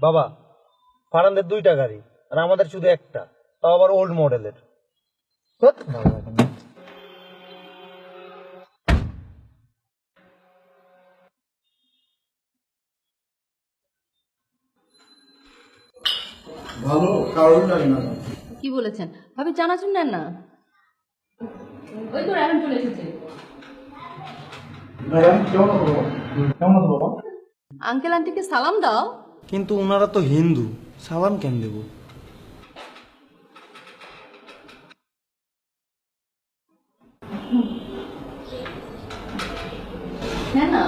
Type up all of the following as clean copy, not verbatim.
বাবা, ফারানদের 2টা গাড়ি আর আমাদের শুধু একটা, তাও আবার ওল্ড মডেলের। ভালো কারণ লাগে না। কি বলেছেন ভাবি? চানাচুর নেন না, ওই তো রায়হান চলে এসেছে। কেমন আছো বাবা? কেমন আছো বাবা? আঙ্কেল আন্টিকে সালাম দাও। কিন্তু ওনারা তো হিন্দু, সালাম কেন দেবো? হ্যাঁ না,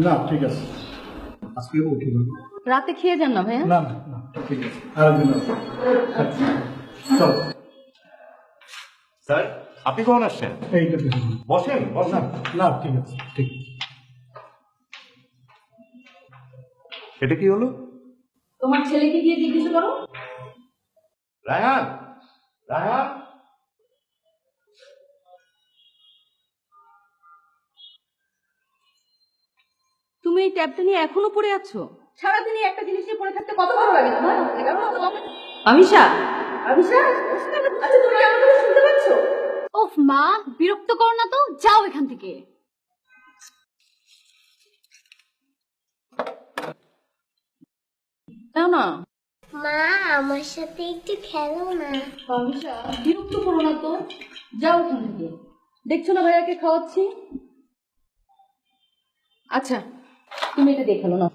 না ঠিক আছে, আজকে উঠি না। রাতে খেয়ে যান না ভাইয়া। না না না, ঠিক আছে, আরেকদিন আছে। চল স্যার, আপনি কখন আসছেন? এইটা দেখুন। বসেন বসেন। না ঠিক আছে, ঠিক আছে। এটা কি হলো? তোমার ছেলেকে গিয়ে জিজ্ঞেস করো। রায়হান, রায়হান, তুমি এই ট্যাবটা নিয়ে এখনো পড়ে আছো? সারাদিন একটা জিনিস নিয়ে পড়ে থাকতে কত ভালো লাগে তোমার? আমিশা, আমিশা, আচ্ছা তুমি আমার কথা শুনতে পাচ্ছ? ওফ মা, বিরক্ত করো না তো, যাও এখান থেকে। নাও না। মা আমার সাথে একটু খেলো না। আমিশা, বিরক্ত করো না তো, যাও এখান থেকে। দেখছো না ভাইয়াকে খাওয়াচ্ছি? আচ্ছা তুমি এটা দেখালো না।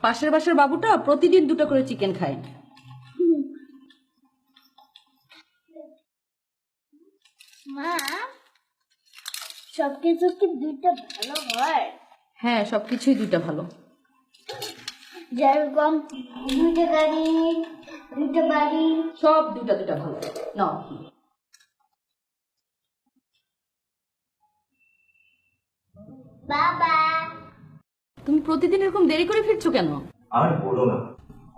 পাশের বাসার বাবুটা প্রতিদিন 2টা করে চিকেন খায়। মা সবকিছু কি দুইটা ভালো হয়? হ্যাঁ, সবকিছুই 2টা ভালো। যেরকম দুইটা গাড়ি, দুইটা বাড়ি। সব 2টা ভালো। নাও। বাবা তুমি প্রতিদিন এরকম দেরি করে ফিরছো কেন? আর বলো না,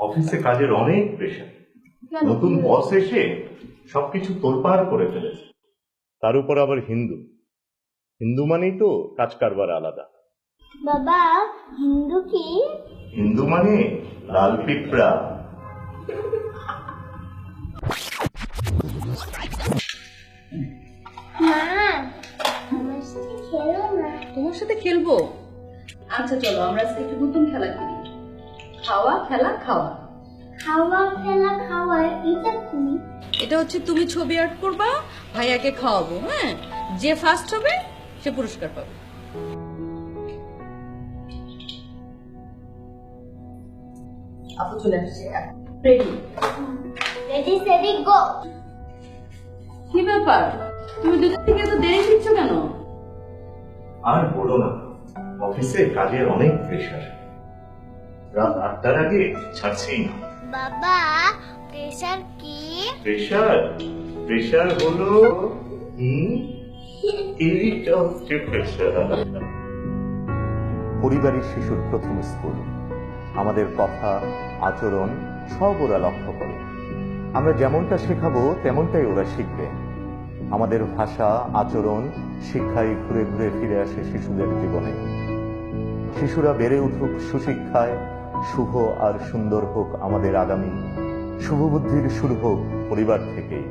অফিসে কাজের অনেক প্রেশার। কেন? নতুন বস এসে সবকিছু তোলপাড় করে ফেলেছে। তার উপর আবার হিন্দু। হিন্দু মানেই তো কাজ কারবার আলাদা। বাবা হিন্দু কি? হিন্দু মানে লাল পিঁপড়া। মা আমার সাথে খেলো না। তোমার সাথে খেলবো? আচ্ছা চলো আমরা আজকে একটু নতুন খেলা খেলি। খাওয়া খেলা খাওয়া। খাওয়া খেলা খাওয়া, এটা কি? এটা হচ্ছে তুমি ছবি আর্ট করবা, ভাইয়াকে খাওয়াবো। হ্যাঁ, যে ফার্স্ট হবে সে পুরস্কার পাবে। আপু চলে আসছে, রেডি? রেডি সেডি গো। কি ব্যাপার, তুমি দুদিন থেকে এত দেরি ফিরছো কেন? আর বলো না, অফিসে কাজের অনেক প্রেশার। রাত 8টার আগে ছাড়ছেই না। বাবা প্রেশার কি? প্রেশার, প্রেশার হলো এইটা হচ্ছে প্রেশার। পরিবারের শিশুর প্রথম স্কুল। আমাদের কথা, আচরণ সব ওরা লক্ষ্য করে। আমরা যেমনটা শেখাবো তেমনটাই ওরা শিখবে। আমাদের ভাষা, আচরণ, শিক্ষায় ঘুরে ঘুরে ফিরে আসে শিশুদের জীবনে। শিশুরা বেড়ে উঠুক সুশিক্ষায়, শুভ আর সুন্দর হোক আমাদের আগামী। শুভবুদ্ধির শুরু হোক পরিবার থেকেই।